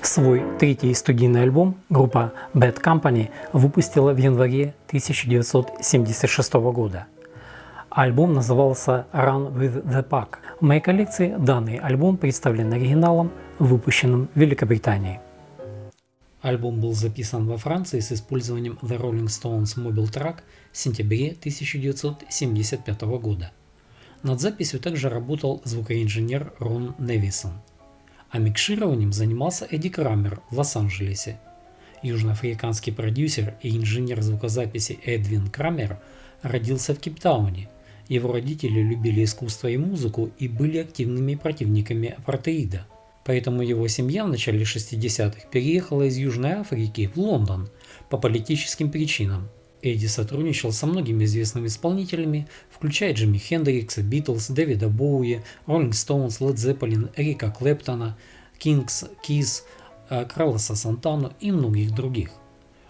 Свой третий студийный альбом группа Bad Company выпустила в январе 1976 года. Альбом назывался Run with the Pack. В моей коллекции данный альбом представлен оригиналом, выпущенным в Великобритании. Альбом был записан во Франции с использованием The Rolling Stones Mobile Track в сентябре 1975 года. Над записью также работал звукоинженер Рон Невисон. А микшированием занимался Эдди Крамер в Лос-Анджелесе. Южноафриканский продюсер и инженер звукозаписи Эдвин Крамер родился в Кейптауне. Его родители любили искусство и музыку и были активными противниками апартеида. Поэтому его семья в начале 60-х переехала из Южной Африки в Лондон по политическим причинам. Эдди сотрудничал со многими известными исполнителями, включая Джимми Хендрикса, Битлз, Дэвида Боуи, Роллинг Стоунс, Лед Зеппелин, Эрика Клэптона, Кингс, Кис, Карлоса Сантану и многих других.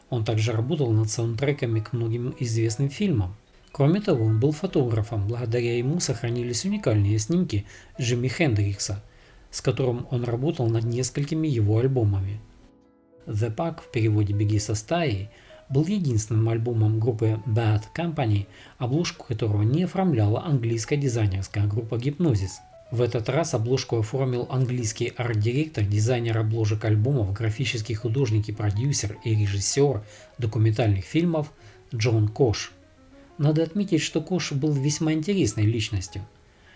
Он также работал над саундтреками к многим известным фильмам. Кроме того, он был фотографом, благодаря ему сохранились уникальные снимки Джимми Хендрикса, с которым он работал над несколькими его альбомами. The Pack, в переводе «Беги со стаей», был единственным альбомом группы Bad Company, обложку которого не оформляла английская дизайнерская группа Hypnosis. В этот раз обложку оформил английский арт-директор, дизайнер обложек альбомов, графический художник и продюсер и режиссер документальных фильмов Джон Кош. Надо отметить, что Кош был весьма интересной личностью.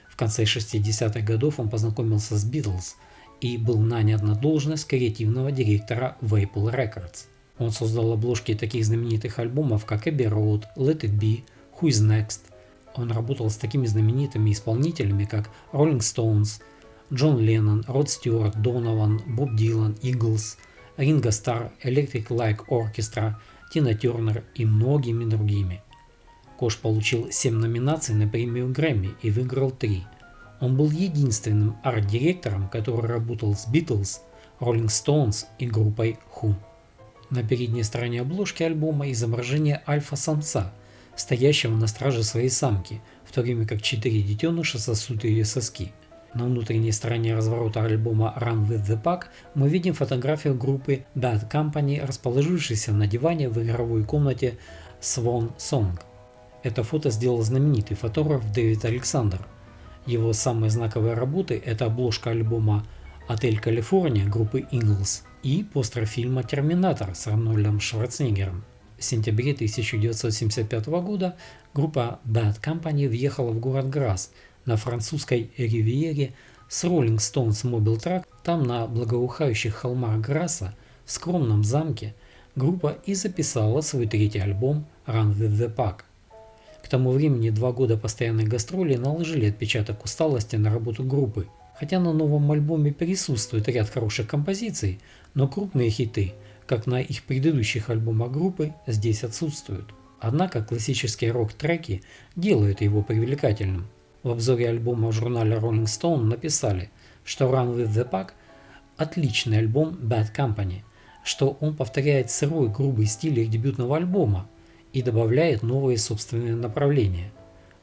В конце 60-х годов он познакомился с Битлз и был нанят на должность креативного директора в Apple Records. Он создал обложки таких знаменитых альбомов, как Abbey Road, Let It Be, Who Is Next. Он работал с такими знаменитыми исполнителями, как Rolling Stones, Джон Леннон, Род Стюарт, Донован, Боб Дилан, Eagles, Ринго Старр, Electric Light Orchestra, Тина Тернер и многими другими. Кош получил 7 номинаций на премию Грэмми и выиграл 3. Он был единственным арт-директором, который работал с Beatles, Rolling Stones и группой Who. На передней стороне обложки альбома изображение альфа-самца, стоящего на страже своей самки, в то время как 4 детеныша сосут ее соски. На внутренней стороне разворота альбома Run with the Pack мы видим фотографию группы Bad Company, расположившейся на диване в игровой комнате Swan Song. Это фото сделал знаменитый фотограф Дэвид Александр. Его самые знаковые работы – это обложка альбома «Отель Калифорния» группы Eagles и постер фильма «Терминатор» с Арнольдом Шварценеггером. В сентябре 1975 года группа Bad Company въехала в город Грасс на французской ривьере с Rolling Stones Mobile Track. Там, на благоухающих холмах Грасса, в скромном замке, группа и записала свой третий альбом Run with the Pack. К тому времени 2 года постоянных гастролей наложили отпечаток усталости на работу группы. Хотя на новом альбоме присутствует ряд хороших композиций, но крупные хиты, как на их предыдущих альбомах группы, здесь отсутствуют. Однако классические рок-треки делают его привлекательным. В обзоре альбома в журнале Rolling Stone написали, что Run with the Pack – отличный альбом Bad Company, что он повторяет сырой грубый стиль их дебютного альбома и добавляет новые собственные направления.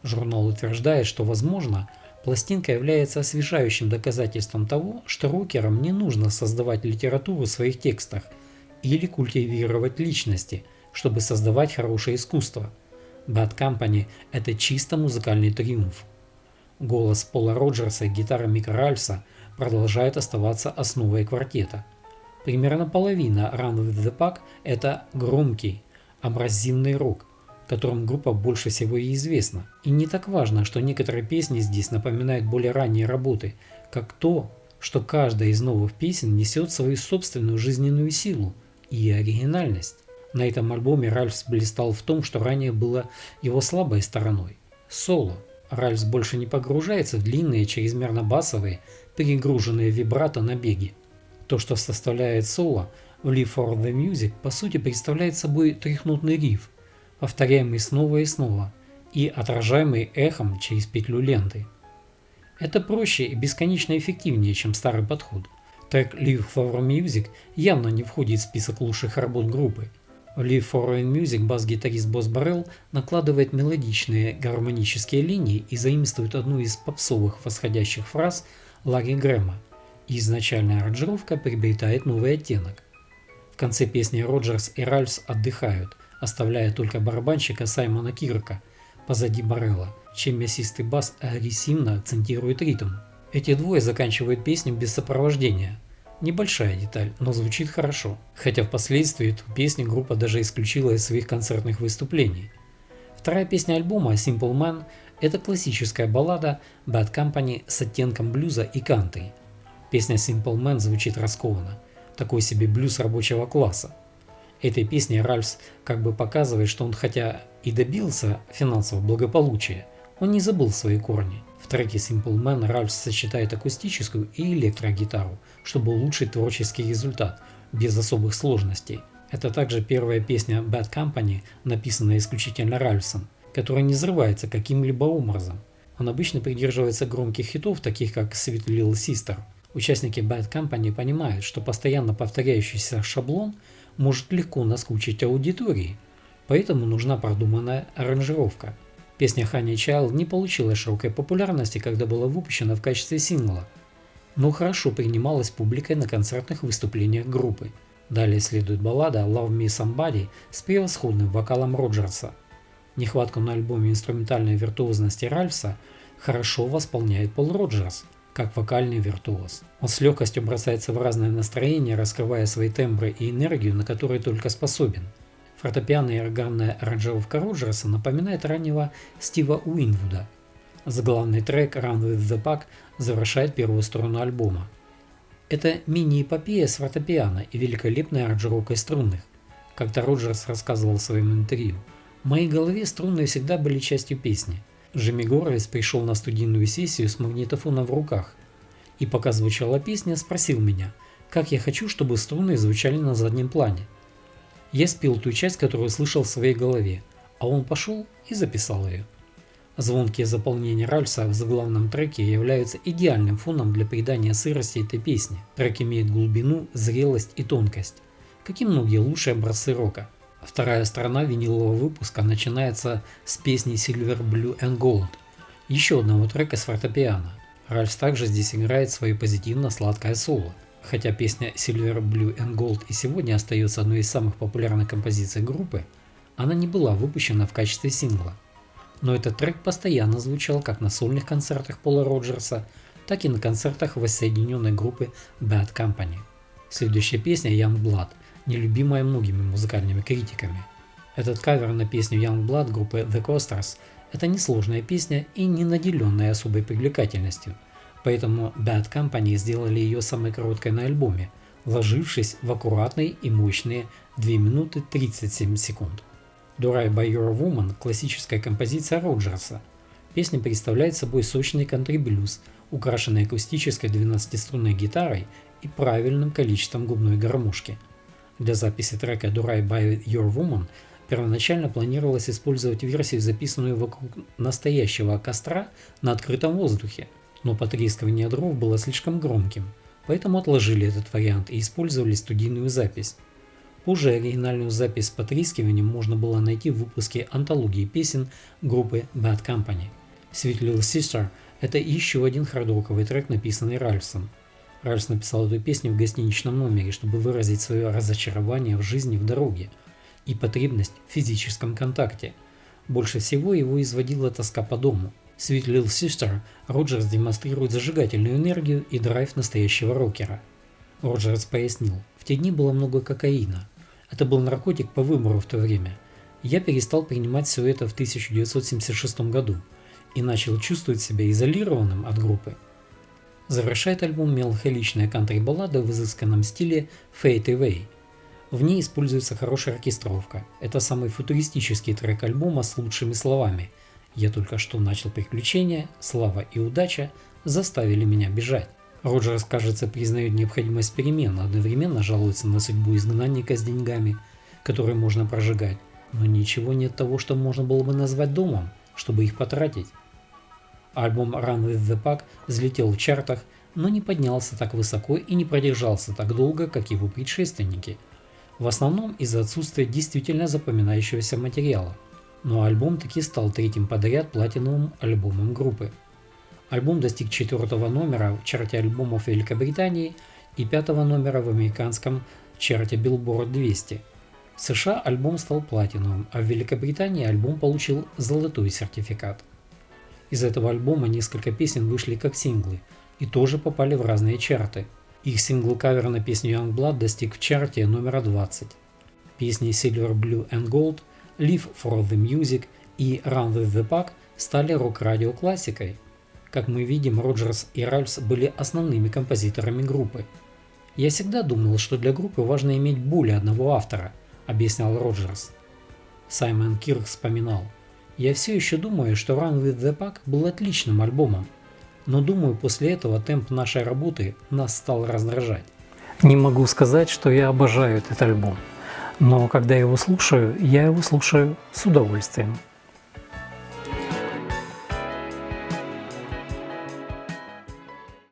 Журнал утверждает, что, возможно, пластинка является освежающим доказательством того, что рокерам не нужно создавать литературу в своих текстах или культивировать личности, чтобы создавать хорошее искусство. Bad Company – это чисто музыкальный триумф. Голос Пола Роджерса и гитара Мика Ральфса продолжают оставаться основой квартета. Примерно половина Run with the Pack – это громкий, абразивный рок, которым группа больше всего и известна. И не так важно, что некоторые песни здесь напоминают более ранние работы, как то, что каждая из новых песен несет свою собственную жизненную силу и оригинальность. На этом альбоме Ральфс блистал в том, что ранее было его слабой стороной – соло. Ральфс больше не погружается в длинные, чрезмерно басовые, перегруженные вибрато набеги. То, что составляет соло в Live for the Music, по сути представляет собой трехнотный риф, повторяемый снова и снова и отражаемый эхом через петлю ленты. Это проще и бесконечно эффективнее, чем старый подход. Трек Live for Music явно не входит в список лучших работ группы. В Live for Music бас-гитарист Босс Баррелл накладывает мелодичные гармонические линии и заимствует одну из попсовых восходящих фраз Ларри Грэма, и изначальная аранжировка приобретает новый оттенок. В конце песни Роджерс и Ральфс отдыхают, оставляя только барабанщика Саймона Кирка позади Баррелла, чем мясистый бас агрессивно акцентирует ритм. Эти двое заканчивают песню без сопровождения. Небольшая деталь, но звучит хорошо, хотя впоследствии эту песню группа даже исключила из своих концертных выступлений. Вторая песня альбома Simple Man – это классическая баллада Bad Company с оттенком блюза и кантри. Песня Simple Man звучит раскованно, такой себе блюз рабочего класса. Этой песней Ральфс как бы показывает, что он хотя и добился финансового благополучия, он не забыл свои корни. В треке Simple Man Ральфс сочетает акустическую и электрогитару, чтобы улучшить творческий результат, без особых сложностей. Это также первая песня Bad Company, написанная исключительно Ральфсом, которая не взрывается каким-либо образом. Он обычно придерживается громких хитов, таких как Sweet Little Sister. Участники Bad Company понимают, что постоянно повторяющийся шаблон может легко наскучить аудитории, поэтому нужна продуманная аранжировка. Песня Honey Child не получила широкой популярности, когда была выпущена в качестве сингла, но хорошо принималась публикой на концертных выступлениях группы. Далее следует баллада Love Me Somebody с превосходным вокалом Роджерса. Нехватку на альбоме инструментальной виртуозности Ральфса хорошо восполняет Пол Роджерс, как вокальный виртуоз. Он с легкостью бросается в разные настроения, раскрывая свои тембры и энергию, на которые только способен. Фортепиано и органная аранжировка Роджерса напоминает раннего Стива Уинвуда. Заглавный трек Run with the Pack завершает первую сторону альбома. Это мини-эпопея с фортепиано и великолепной аранжировкой струнных. Как-то Роджерс рассказывал в своем интервью: «В моей голове струнные всегда были частью песни. Джимми Горовиц пришел на студийную сессию с магнитофоном в руках и, пока звучала песня, спросил меня, как я хочу, чтобы струны звучали на заднем плане. Я спел ту часть, которую слышал в своей голове, а он пошел и записал ее». Звонкие заполнения Ральфса в заглавном треке являются идеальным фоном для придания сырости этой песни. Трек имеет глубину, зрелость и тонкость, как и многие лучшие образцы рока. Вторая сторона винилового выпуска начинается с песни Silver, Blue and Gold, еще одного трека с фортепиано. Ральфс также здесь играет свое позитивно-сладкое соло. Хотя песня Silver, Blue and Gold и сегодня остается одной из самых популярных композиций группы, она не была выпущена в качестве сингла. Но этот трек постоянно звучал как на сольных концертах Пола Роджерса, так и на концертах воссоединенной группы Bad Company. Следующая песня Young Blood, нелюбимая многими музыкальными критиками. Этот кавер на песню Young Blood группы The Coasters – это несложная песня и не наделенная особой привлекательностью, поэтому Bad Company сделали ее самой короткой на альбоме, вложившись в аккуратные и мощные 2 минуты 37 секунд. Do Right By Your Woman – классическая композиция Роджерса. Песня представляет собой сочный кантри-блюз, украшенный акустической 12-струнной гитарой и правильным количеством губной гармошки. Для записи трека Do Right By Your Woman первоначально планировалось использовать версию, записанную вокруг настоящего костра на открытом воздухе, но потрескивание дров было слишком громким, поэтому отложили этот вариант и использовали студийную запись. Позже оригинальную запись с потрескиванием можно было найти в выпуске антологии песен группы Bad Company. Sweet Little Sister – это еще один хардроковый трек, написанный Ральфсом. Ральфс написал эту песню в гостиничном номере, чтобы выразить свое разочарование в жизни в дороге и потребность в физическом контакте. Больше всего его изводила тоска по дому. Sweet Little Sister Роджерс демонстрирует зажигательную энергию и драйв настоящего рокера. Роджерс пояснил: «В те дни было много кокаина. Это был наркотик по выбору в то время. Я перестал принимать все это в 1976 году и начал чувствовать себя изолированным от группы». Завершает альбом меланхоличная кантри-баллада в изысканном стиле Fade Away. В ней используется хорошая оркестровка. Это самый футуристический трек альбома с лучшими словами: «Я только что начал приключения, слава и удача заставили меня бежать». Роджерс, кажется, признает необходимость перемен, одновременно жалуется на судьбу изгнанника с деньгами, которые можно прожигать, но ничего нет того, что можно было бы назвать домом, чтобы их потратить. Альбом Run with the Pack взлетел в чартах, но не поднялся так высоко и не продержался так долго, как его предшественники. В основном из-за отсутствия действительно запоминающегося материала. Но альбом таки стал третьим подряд платиновым альбомом группы. Альбом достиг 4-го номера в чарте альбомов Великобритании и 5-го номера в американском чарте Billboard 200. В США альбом стал платиновым, а в Великобритании альбом получил золотой сертификат. Из этого альбома несколько песен вышли как синглы и тоже попали в разные чарты. Их сингл-кавер на песню Young Blood достиг в чарте номера 20. Песни Silver, Blue and Gold, Live for the Music и Run with the Pack стали рок-радио классикой. Как мы видим, Роджерс и Ральфс были основными композиторами группы. «Я всегда думал, что для группы важно иметь более одного автора», — объяснял Роджерс. Саймон Кирк вспоминал: «Я все еще думаю, что Run with the Pack был отличным альбомом, но думаю, после этого темп нашей работы нас стал раздражать». Не могу сказать, что я обожаю этот альбом, но когда я его слушаю с удовольствием.